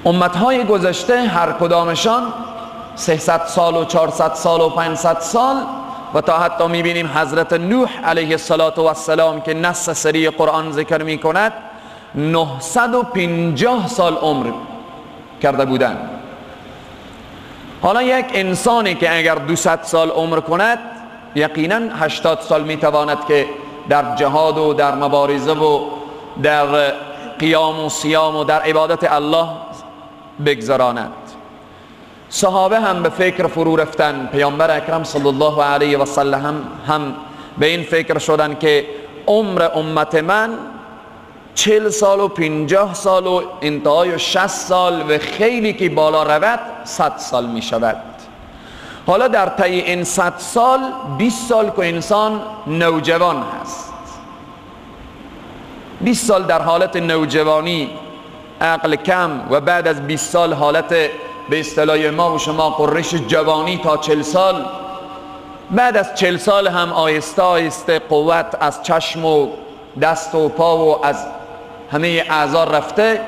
امتهای گذشته هر کدامشان 300 سال و 400 سال و 500 سال و تا حتی میبینیم حضرت نوح علیه السلام که نص سری قرآن ذکر میکند 950 سال عمر کرده بودند. حالا یک انسانی که اگر 200 سال عمر کند یقینا 80 سال میتواند که در جهاد و در مبارزه و در قیام و صیام و در عبادت الله بگذراند. صحابه هم به فکر فرو رفتن، پیامبر اکرم صلی الله علیه و سلم هم به این فکر شدن که عمر امت من 40 سال و 50 سال و انتهای 60 سال و خیلی که بالا رود 100 سال می شود. حالا در طی این 100 سال 20 سال که انسان نوجوان هست، 20 سال در حالت نوجوانی عقل کم و بعد از 20 سال حالت به اصطلاح ما و شما قرش جوانی تا 40 سال، بعد از 40 سال هم آهسته آهسته قوت از چشم و دست و پا و از همه اعضا رفته.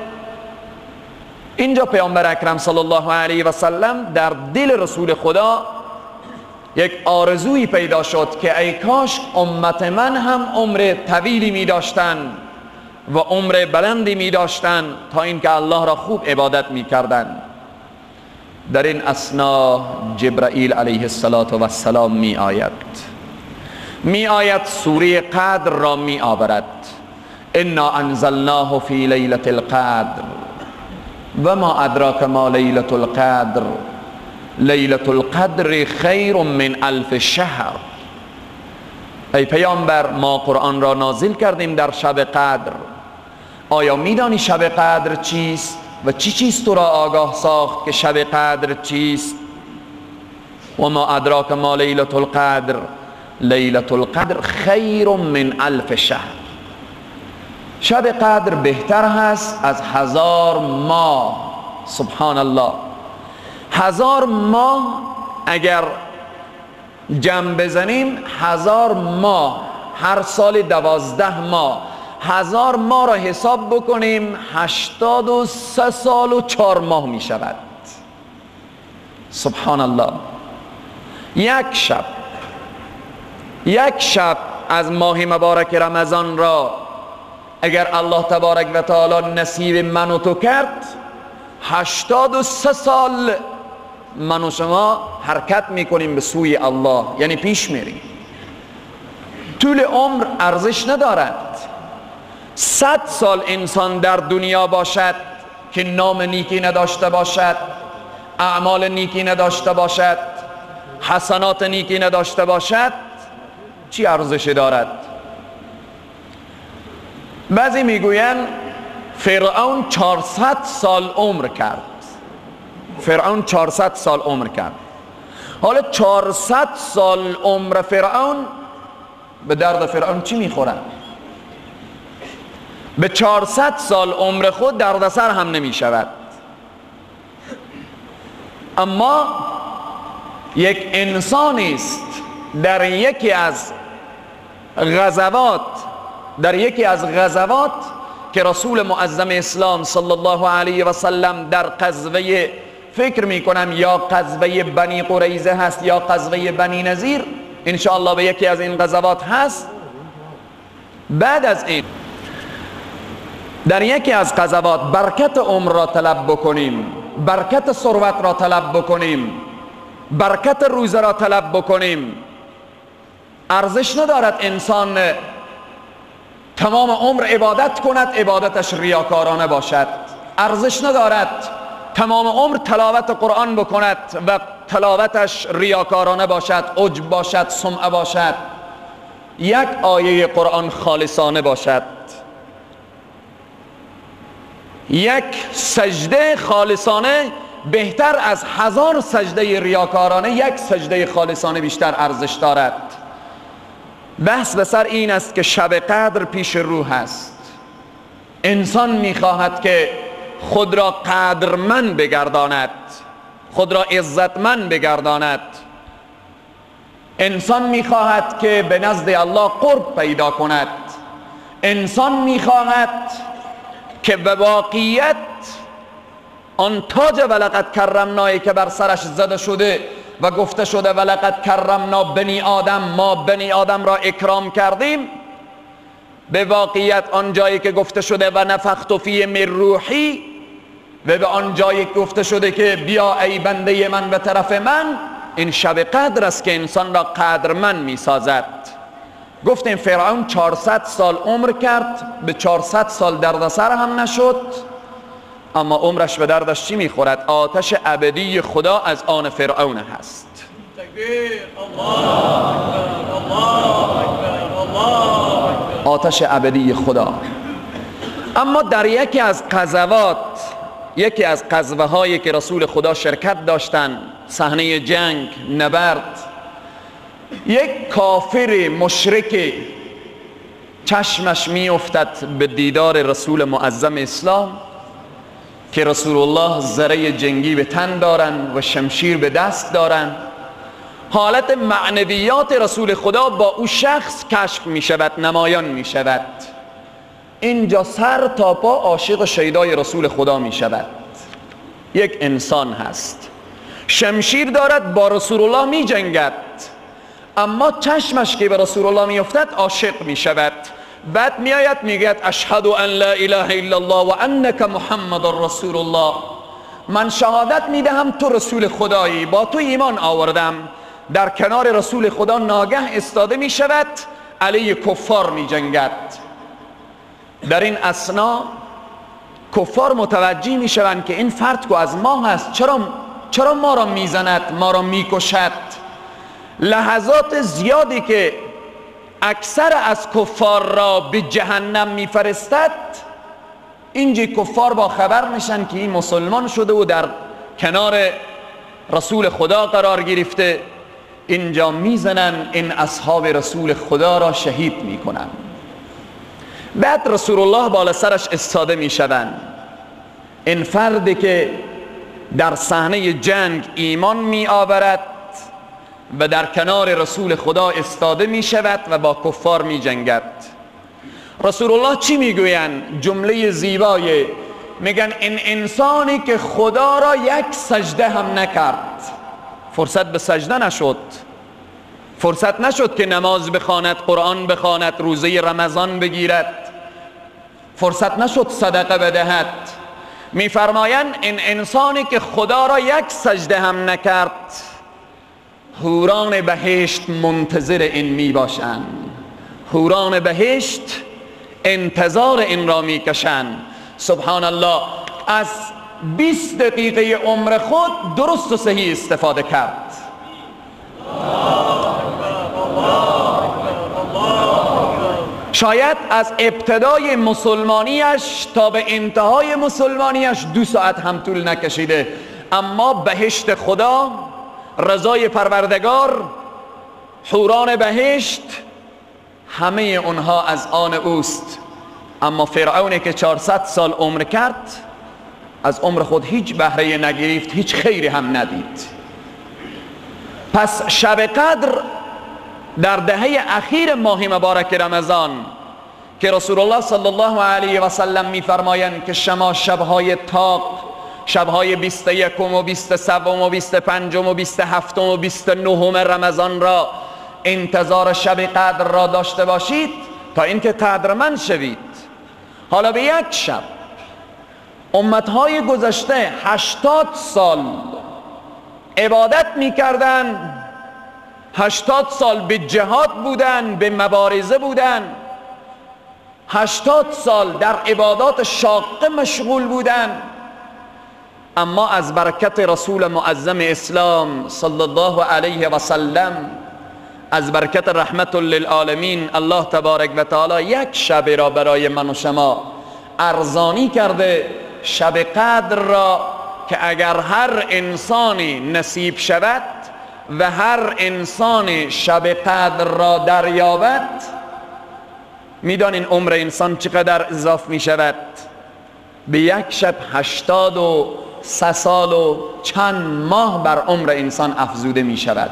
اینجا پیامبر اکرم صلی الله علیه و سلم در دل رسول خدا یک آرزویی پیدا شد که ای کاش امت من هم عمر طویلی می داشتن و عمر بلندی می داشتن تا اینکه الله را خوب عبادت می کردن. در این اثنا جبرائیل علیه السلام می آید سوره قدر را می آورد. انا انزلناه فی لیلة القدر و ما ادراک ما لیلة القدر لیلة القدر خیر من 1000 شهر. ای پیامبر ما قرآن را نازل کردیم در شب قدر. آیا میدانی شب قدر چیست و چی چیز تو را آگاه ساخت که شب قدر چیست؟ و ما ادراک ما لیلة القدر لیلة القدر خیر من 1000 شهر. شب قدر بهتر هست از 1000 ماه. سبحان الله. 1000 ماه اگر جمع بزنیم 1000 ماه هر سال 12 ماه، 1000 ماه را حساب بکنیم 83 سال و 4 ماه می شود. سبحان الله. یک شب از ماه مبارک رمضان را اگر الله تبارک و تعالی نصیب من و تو کرد 83 سال من و شما حرکت میکنیم به سوی الله، یعنی پیش میریم. طول عمر ارزش ندارد. 100 سال انسان در دنیا باشد که نام نیکی نداشته باشد، اعمال نیکی نداشته باشد، حسنات نیکی نداشته باشد، چی ارزشی دارد؟ بعضی میگویند فرعون 400 سال عمر کرد. فرعون 400 سال عمر کرد. حالا 400 سال عمر فرعون به درد فرعون چی میخوره؟ به 400 سال عمر خود دردسر هم نمی شود. اما یک انسانی است در یکی از غزوات که رسول معظم اسلام صلی الله علیه و سلم در غزوه، فکر می کنم یا غزوه بنی قریظه هست یا غزوه بنی نذیر، انشاءالله به یکی از این غزوات هست. بعد از این در یکی از غزوات برکت عمر را طلب بکنیم، برکت ثروت را طلب بکنیم، برکت روزه را طلب بکنیم. ارزش ندارد انسان تمام عمر عبادت کند عبادتش ریاکارانه باشد. ارزش ندارد تمام عمر تلاوت قرآن بکند و تلاوتش ریاکارانه باشد، عجب باشد، سمعه باشد. یک آیه قرآن خالصانه باشد، یک سجده خالصانه بهتر از 1000 سجده ریاکارانه. یک سجده خالصانه بیشتر ارزش دارد. بحث به سر این است که شب قدر پیش رو هست. انسان میخواهد که خود را قدرمند بگرداند، خود را عزتمند بگرداند. انسان میخواهد که به نزد الله قرب پیدا کند. انسان میخواهد که به واقعیت آن تاج ولقد کرمنایی که بر سرش زده شده و گفته شده ولقد کرمنا بنی آدم، ما بنی آدم را اکرام کردیم، به واقعیت آن جایی که گفته شده و نفخت فیه من روحی، و به آن جایی که گفته شده که بیا ای بنده من به طرف من، این شب قدر است که انسان را قدرمند می سازد. گفتیم فرعون 400 سال عمر کرد، به 400 سال دردسر هم نشد، اما عمرش به دردش چی میخورد؟ آتش ابدی خدا از آن فرعون هست. آتش ابدی خدا. اما در یکی از غزوات، یکی از غزوه هایی که رسول خدا شرکت داشتن، صحنه جنگ، نبرد، یک کافر مشرک چشمش می افتد به دیدار رسول معظم اسلام که رسول الله زره جنگی به تن دارن و شمشیر به دست دارن. حالت معنویات رسول خدا با او شخص کشف می شود، نمایان می شود. اینجا سر تا پا عاشق شیدای رسول خدا می شود. یک انسان هست، شمشیر دارد، با رسول الله می جنگد، اما چشمش که به رسول الله می افتد عاشق می شود. بعد می آید می گوید اشهد ان لا اله الا الله و انک محمد رسول الله، من شهادت می دهم تو رسول خدایی، با تو ایمان آوردم. در کنار رسول خدا ناگه استاده می شود، علیه کفار می جنگد. در این اثنا کفار متوجه می شوند که این فرد که از ما هست، چرا ما را می زند، ما را می کشد. لحظات زیادی که اکثر از کفار را به جهنم می فرستد، اینجا کفار با خبر میشن که این مسلمان شده و در کنار رسول خدا قرار گرفته، اینجا میزنن این اصحاب رسول خدا را شهید میکنن. بعد رسول الله بالا سرش استاده میشوند. این فردی که در صحنه جنگ ایمان می آورد و در کنار رسول خدا استاده می شود و با کفار می جنگد، رسول الله چی می گویند؟ جمله زیبای، میگن این انسانی که خدا را یک سجده هم نکرد، فرصت به سجده نشد، فرصت نشد که نماز بخواند، قرآن بخواند، روزه رمضان بگیرد، فرصت نشد صدقه بدهد. میفرمایند این انسانی که خدا را یک سجده هم نکرد، حوران بهشت منتظر این می باشند، حوران بهشت انتظار این را می کشند. سبحان الله، از 20 دقیقه عمر خود درست و صحیح استفاده کرد. شاید از ابتدای مسلمانیش تا به انتهای مسلمانیش 2 ساعت هم طول نکشیده، اما بهشت خدا، رضای پروردگار، حوران بهشت، همه اونها از آن اوست. اما فرعونی که 400 سال عمر کرد، از عمر خود هیچ بهره نگرفت، هیچ خیری هم ندید. پس شب قدر در دهه اخیر ماه مبارک رمضان که رسول الله صلی الله علیه و سلم می‌فرمایند که شما شب‌های تاق، شب‌های 21 و 23 و 25 و 27 و 29 رمضان را انتظار شب قدر را داشته باشید تا اینکه قدرمند شوید. حالا به یک شب امتهای گذشته 80 سال عبادت می‌کردند، 80 سال به جهاد بودن، به مبارزه بودن، 80 سال در عبادات شاقه مشغول بودن، اما از برکت رسول معظم اسلام صلی الله علیه و سلم، از برکت رحمت للعالمین، الله تبارک و تعالی یک شب را برای من و شما ارزانی کرده، شب قدر را که اگر هر انسانی نصیب شود و هر انسان شب قدر را دریابد، میدانین عمر انسان چقدر اضافه می شود؟ به یک شب 83 سال و چند ماه بر عمر انسان افزوده می شود.